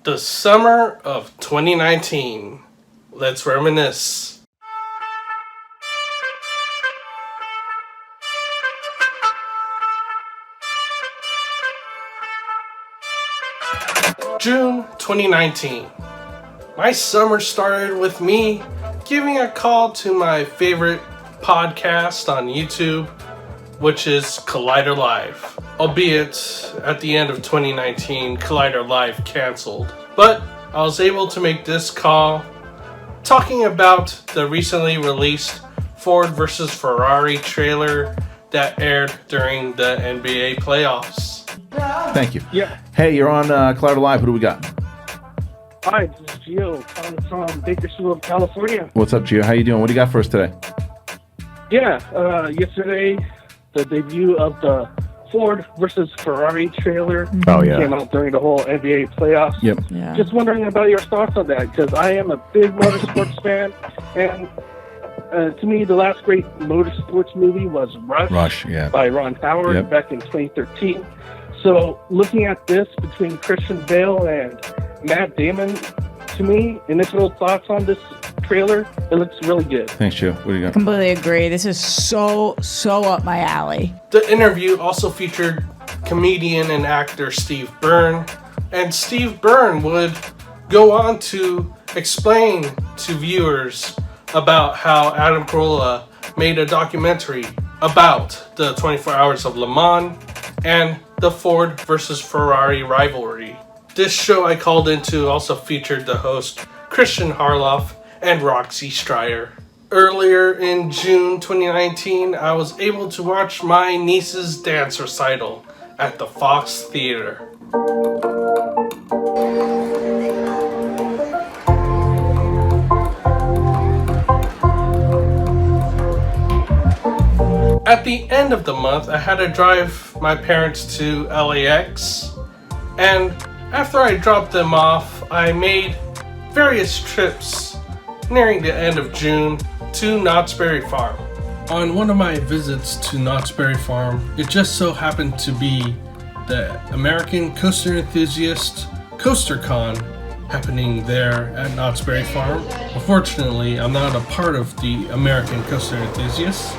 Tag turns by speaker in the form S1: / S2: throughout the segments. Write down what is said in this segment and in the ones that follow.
S1: The summer of 2019. Let's reminisce. June 2019. My summer started with me giving a call to my favorite podcast on YouTube, which is Collider Live. Albeit, at the end of 2019, Collider Live canceled. But I was able to make this call talking about the recently released Ford vs. Ferrari trailer that aired during the NBA playoffs.
S2: Thank you.
S3: Yeah.
S2: Hey, you're on Collider Live. Who do we got?
S3: Hi, this is Gio calling from Bakersfield, California.
S2: What's up, Gio? How you doing? What do you got for us today?
S3: Yeah, yesterday, the debut of the Ford versus Ferrari trailer came out during the whole NBA playoffs.
S2: Yep.
S4: Yeah.
S3: Just wondering about your thoughts on that, because I am a big motorsports fan, and to me, the last great motorsports movie was Rush,
S2: yeah.
S3: by Ron Howard back in 2013. So looking at this between Christian Bale and Matt Damon, to me, initial thoughts on this trailer, it looks really good.
S2: Thanks, Gio. What do you got?
S4: Completely agree. This is so up my alley.
S1: The interview also featured comedian and actor Steve Byrne, and Steve Byrne would go on to explain to viewers about how Adam Carolla made a documentary about the 24 Hours of Le Mans and the Ford versus Ferrari rivalry. This show I called into also featured the host Christian Harloff and Roxy Stryer. Earlier in June 2019, I was able to watch my niece's dance recital at the Fox Theater. At the end of the month, I had to drive my parents to LAX, and after I dropped them off, I made various trips nearing the end of June to Knott's Berry Farm. On one of my visits to Knott's Berry Farm, it just so happened to be the American Coaster Enthusiast Coaster Con happening there at Knott's Berry Farm. Unfortunately, I'm not a part of the American Coaster Enthusiasts.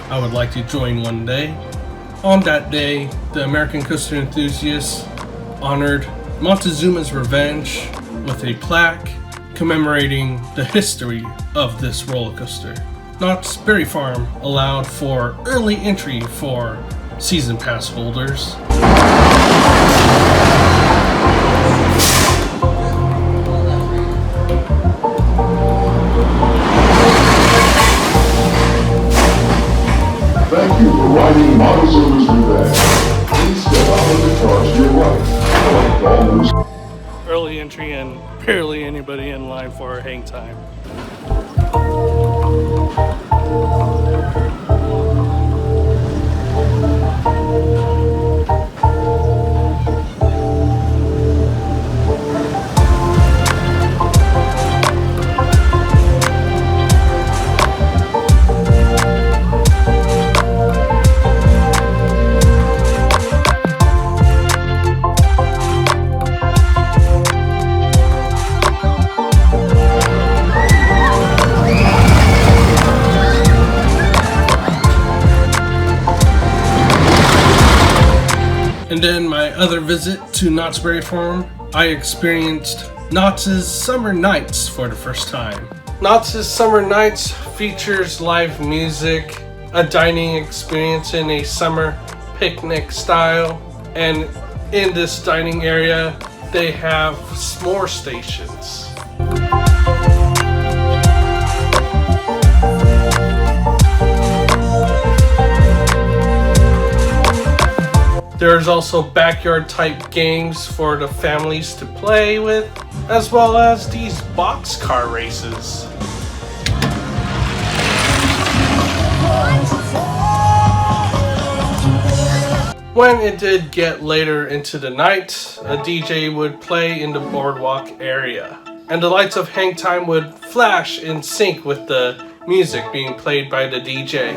S1: I would like to join one day. On that day, the American Coaster Enthusiasts honored Montezuma's Revenge with a plaque commemorating the history of this roller coaster. Knott's Berry Farm allowed for early entry for season pass holders.
S5: Thank you for riding Montezuma's Revenge. Please step out of the cars to your right.
S1: Early entry and barely anybody in line for hang time. And then my other visit to Knott's Berry Farm, I experienced Knott's Summer Nights for the first time. Knott's Summer Nights features live music, a dining experience in a summer picnic style, and in this dining area, they have s'more stations. There's also backyard type games for the families to play with, as well as these boxcar races. When it did get later into the night, a DJ would play in the boardwalk area, and the lights of hang time would flash in sync with the music being played by the DJ.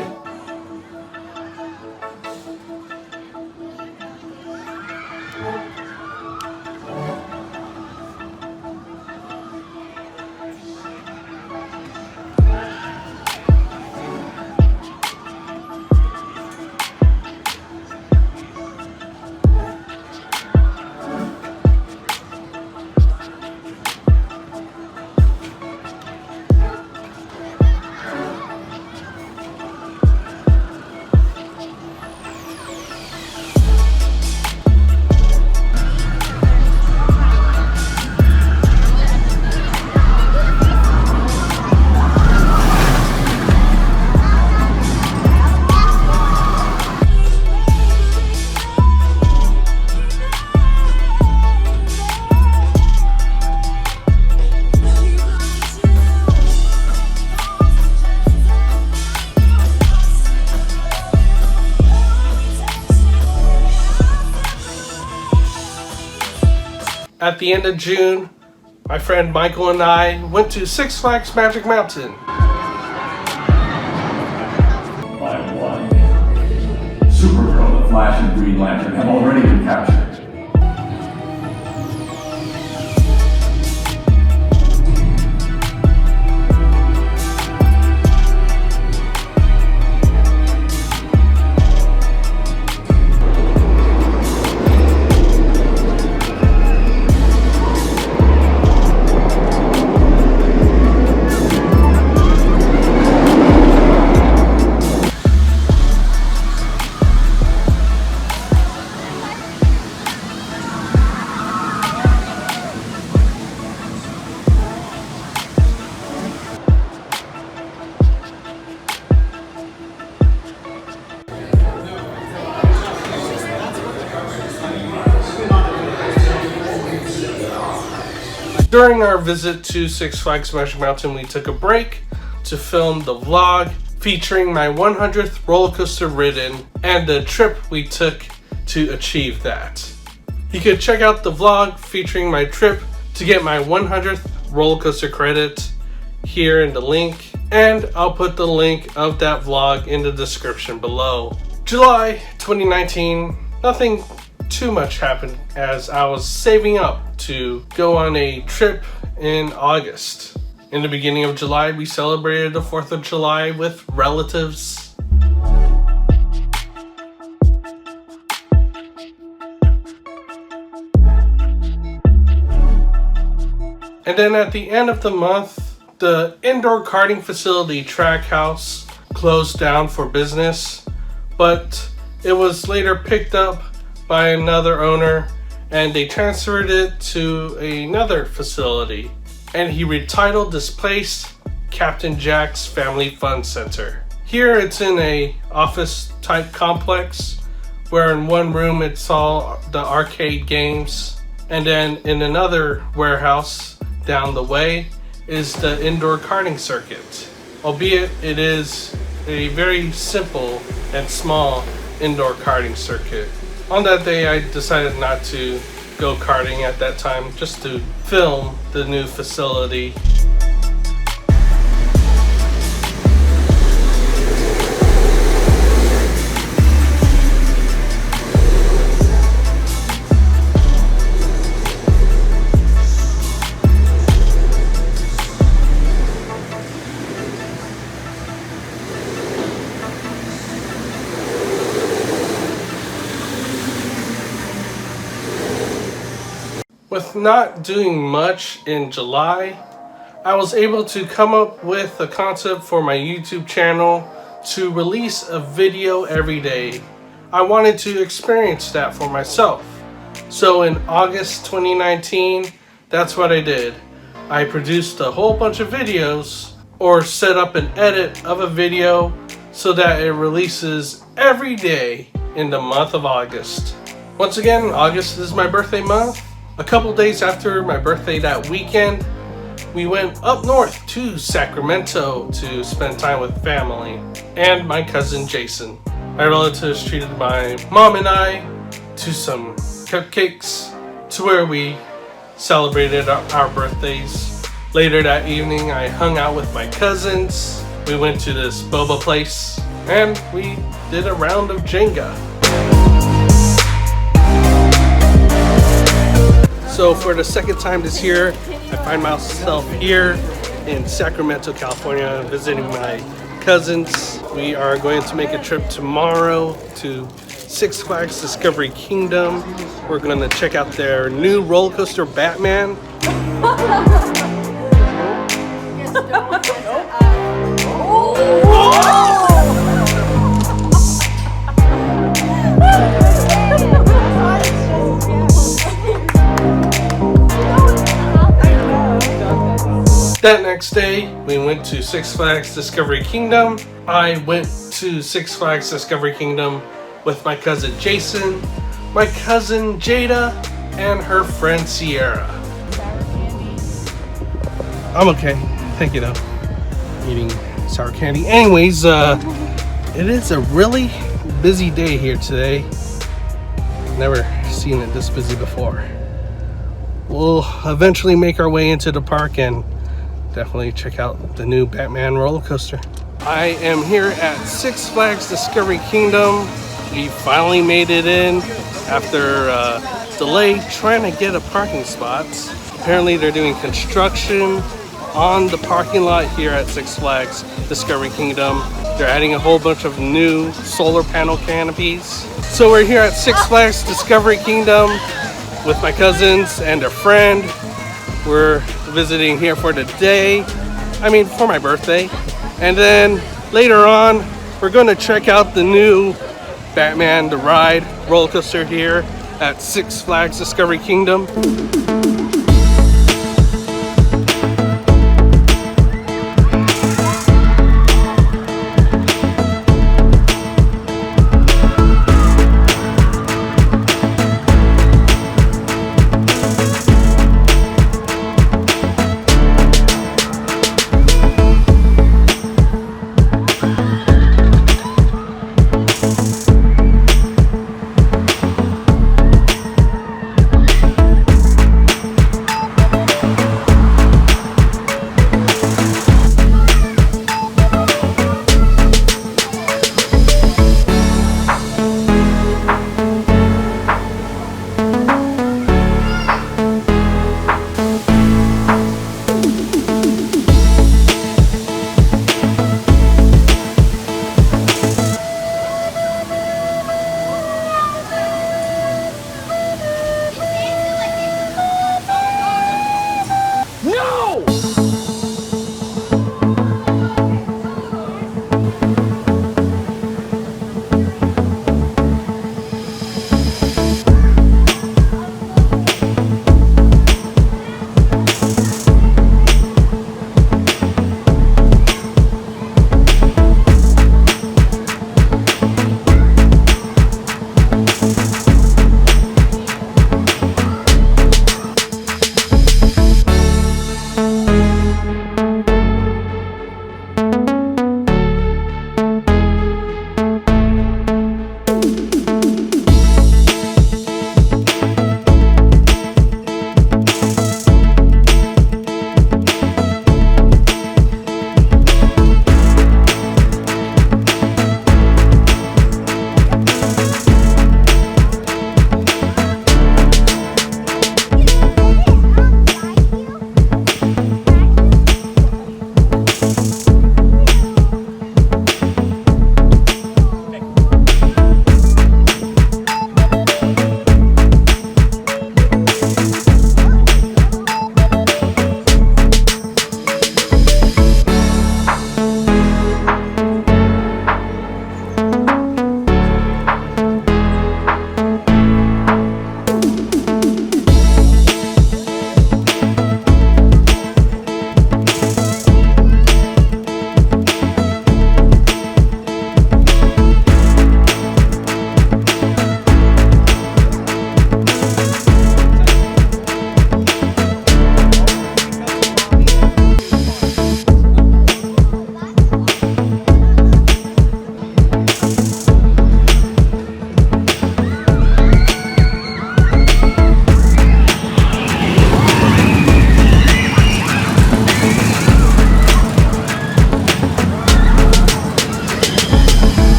S1: at the end of June, my friend Michael and I went to Six Flags Magic Mountain.
S5: Supergirl, the Flash, and Green Lantern have already been captured.
S1: During our visit to Six Flags Magic Mountain, we took a break to film the vlog featuring my 100th roller coaster ridden and the trip we took to achieve that. You could check out the vlog featuring my trip to get my 100th roller coaster credit here in the link, and I'll put the link of that vlog in the description below. July 2019, nothing too much happened as I was saving up to go on a trip in August. In the beginning of July, we celebrated the 4th of July with relatives. And then at the end of the month, the indoor karting facility Track House closed down for business, but it was later picked up by another owner and they transferred it to another facility, and he retitled this place Captain Jack's Family Fun Center. Here it's in a office type complex where in one room it's all the arcade games, and then in another warehouse down the way is the indoor karting circuit, albeit it is a very simple and small indoor karting circuit. On that day, I decided not to go karting at that time, just to film the new facility. With not doing much in July, I was able to come up with a concept for my YouTube channel to release a video every day. I wanted to experience that for myself. So in August 2019, that's what I did. I produced a whole bunch of videos, or set up an edit of a video so that it releases every day in the month of August. Once again, August is my birthday month. A couple days after my birthday that weekend, we went up north to Sacramento to spend time with family and my cousin Jason. My relatives treated my mom and I to some cupcakes to where we celebrated our birthdays. Later that evening, I hung out with my cousins. We went to this boba place and we did a round of Jenga. So for the second time this year, I find myself here in Sacramento, California, visiting my cousins. We are going to make a trip tomorrow to Six Flags Discovery Kingdom. We're going to check out their new roller coaster, Batman. That next day, we went to Six Flags Discovery Kingdom. I went to Six Flags Discovery Kingdom with my cousin Jason, my cousin Jada, and her friend Sierra. I'm okay, thank you though. Eating sour candy. Anyways, it is a really busy day here today. Never seen it this busy before. we'll eventually make our way into the park and definitely check out the new Batman roller coaster. I am here at Six Flags Discovery Kingdom. We finally made it in after delay trying to get a parking spot. Apparently they're doing construction on the parking lot here at Six Flags Discovery Kingdom. They're adding a whole bunch of new solar panel canopies. So we're here at Six Flags Discovery Kingdom with my cousins and a friend. We're visiting here for the day, for my birthday. And then later on, we're going to check out the new Batman the Ride roller coaster here at Six Flags Discovery Kingdom.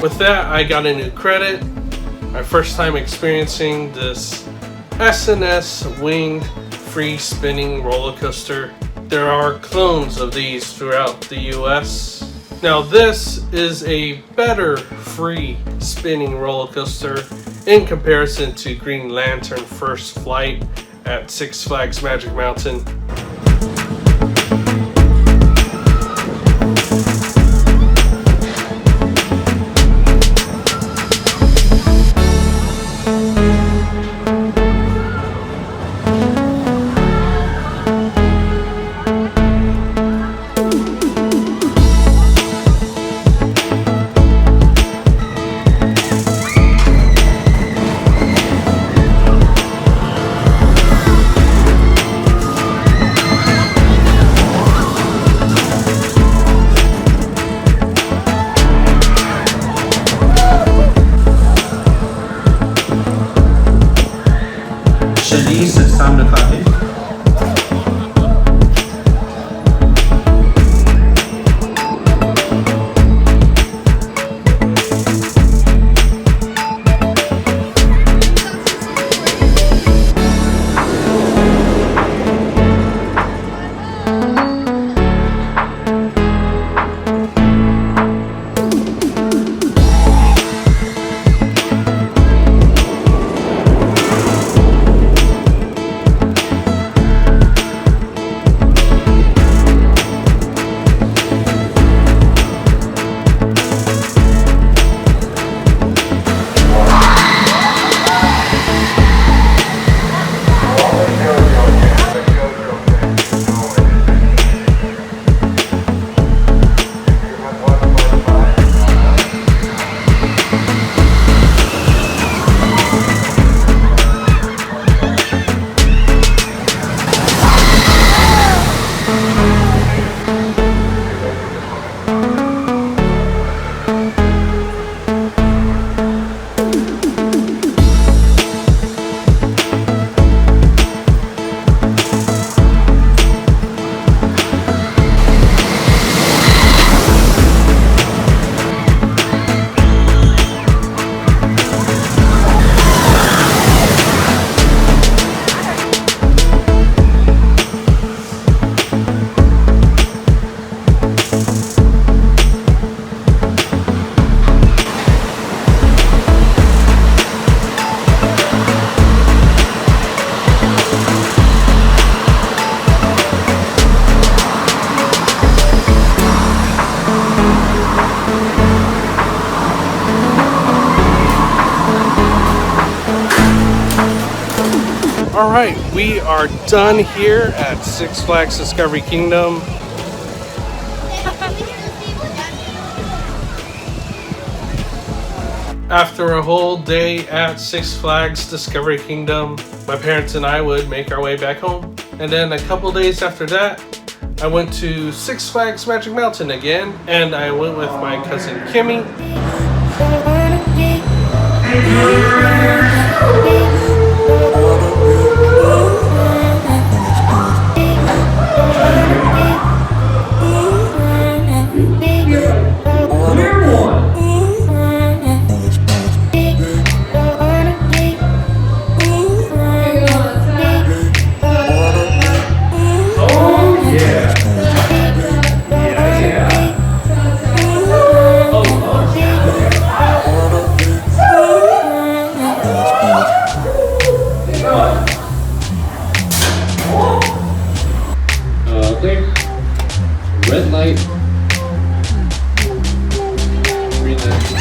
S1: With that, I got a new credit my first time experiencing this S&S winged free spinning roller coaster. There are clones of these throughout the US. Now this is a better free spinning roller coaster in comparison to Green Lantern First Flight at Six Flags Magic Mountain. Alright, we are done here at Six Flags Discovery Kingdom. After a whole day at Six Flags Discovery Kingdom, my parents and I would make our way back home. And then a couple days after that, I went to Six Flags Magic Mountain again, and I went with my cousin Kimmy.
S6: Red light. Green light.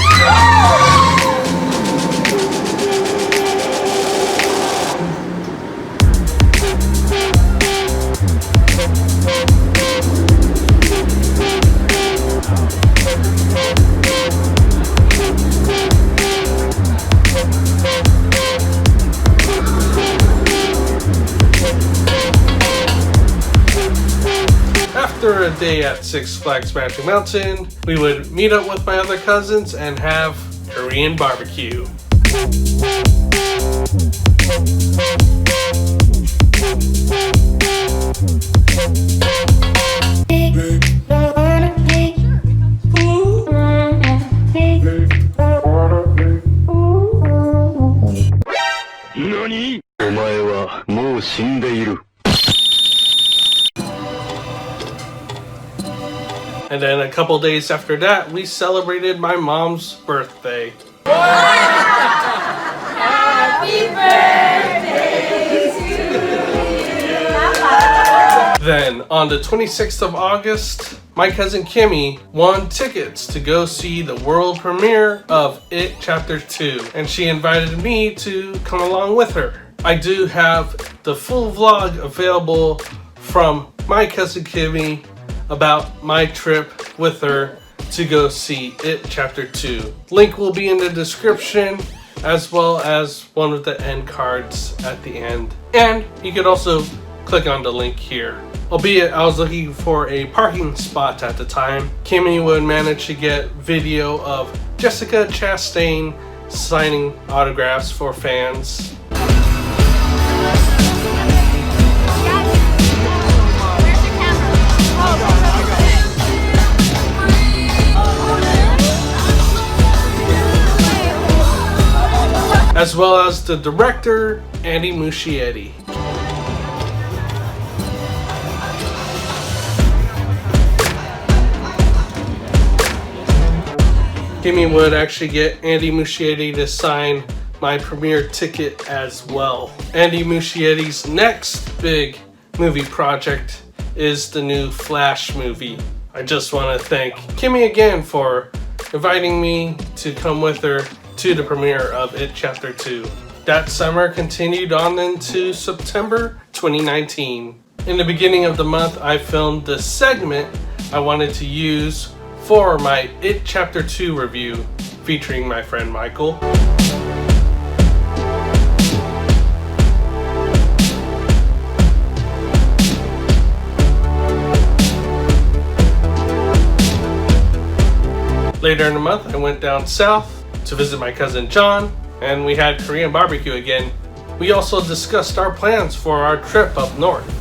S1: After a day at Six Flags Magic Mountain, we would meet up with my other cousins and have Korean barbecue.
S7: 何？お前はもう死んでいる。
S1: And then a couple days after that, we celebrated my mom's birthday. Then, on the 26th of August, my cousin Kimmy won tickets to go see the world premiere of It Chapter 2, and she invited me to come along with her. I do have the full vlog available from my cousin Kimmy about my trip with her to go see It Chapter 2. Link will be in the description, as well as one of the end cards at the end. And you could also click on the link here. Albeit I was looking for a parking spot at the time, Kimmy would manage to get video of Jessica Chastain signing autographs for fans. As well as the director, Andy Muschietti. Kimmy would actually get Andy Muschietti to sign my premiere ticket as well. Andy Muschietti's next big movie project is the new Flash movie. I just want to thank Kimmy again for inviting me to come with her to the premiere of It Chapter 2. That summer continued on into September 2019. In the beginning of the month, I filmed the segment I wanted to use for my It Chapter 2 review featuring my friend Michael. Later in the month, I went down south to visit my cousin John, and we had Korean barbecue again. We also discussed our plans for our trip up north.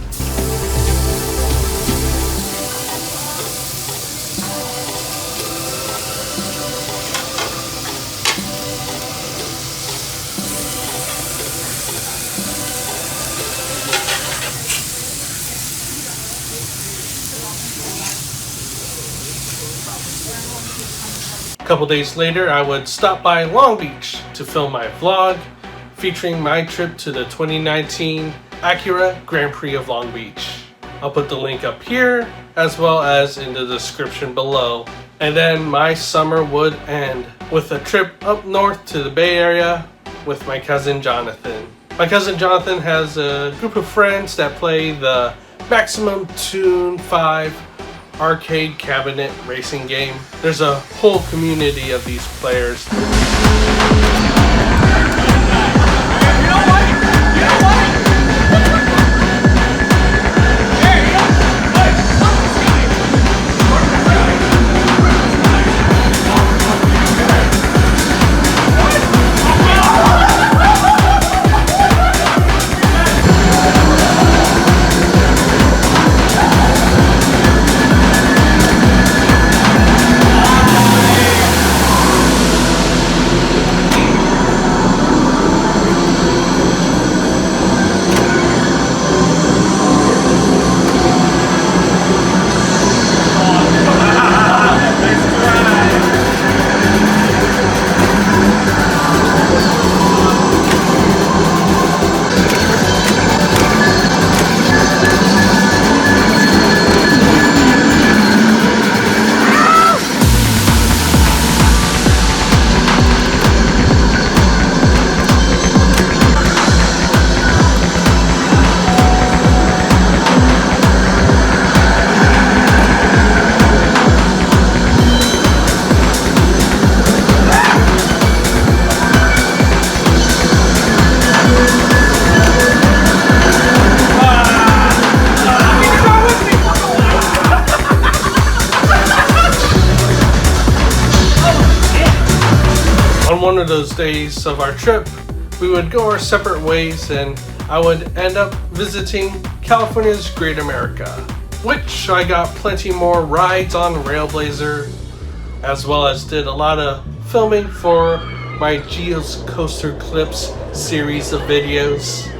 S1: A couple days later, I would stop by Long Beach to film my vlog featuring my trip to the 2019 Acura Grand Prix of Long Beach. I'll put the link up here as well as in the description below. And then my summer would end with a trip up north to the Bay Area with my cousin Jonathan. My cousin Jonathan has a group of friends that play the Maximum Tune 5 arcade cabinet racing game. There's a whole community of these players. On one of those days of our trip, we would go our separate ways and I would end up visiting California's Great America, which I got plenty more rides on Railblazer, as well as did a lot of filming for my Geos Coaster Clips series of videos.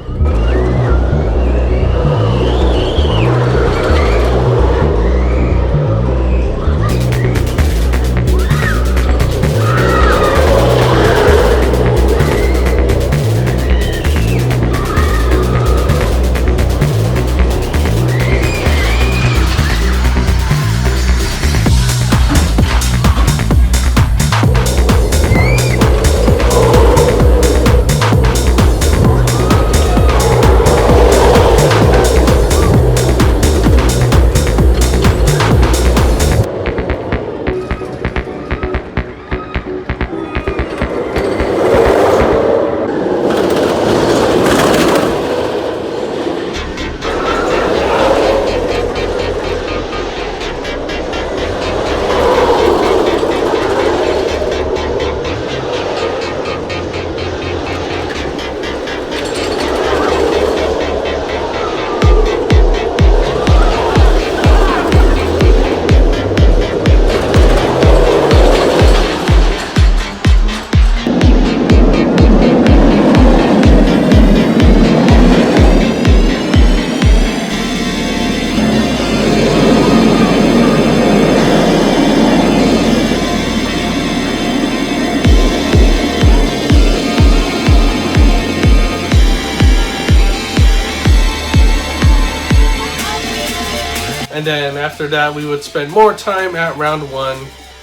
S1: And then after that, we would spend more time at round 1,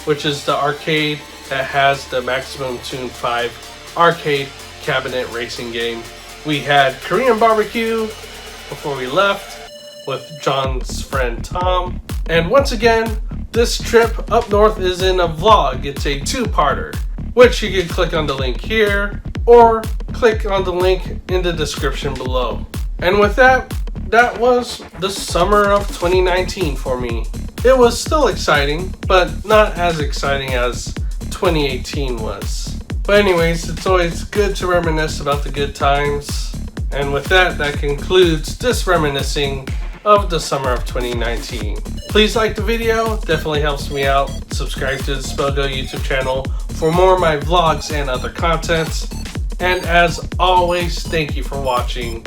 S1: which is the arcade that has the Maximum Tune 5 arcade cabinet racing game. We had Korean barbecue before we left with John's friend Tom. And once again, this trip up north is in a vlog. It's a 2-parter, which you can click on the link here or click on the link in the description below. And with that, that was the summer of 2019 for me. It was still exciting, but not as exciting as 2018 was. But anyways, it's always good to reminisce about the good times. And with that, that concludes this reminiscing of the summer of 2019. Please like the video, definitely helps me out. Subscribe to the Spellgo YouTube channel for more of my vlogs and other content. And as always, thank you for watching.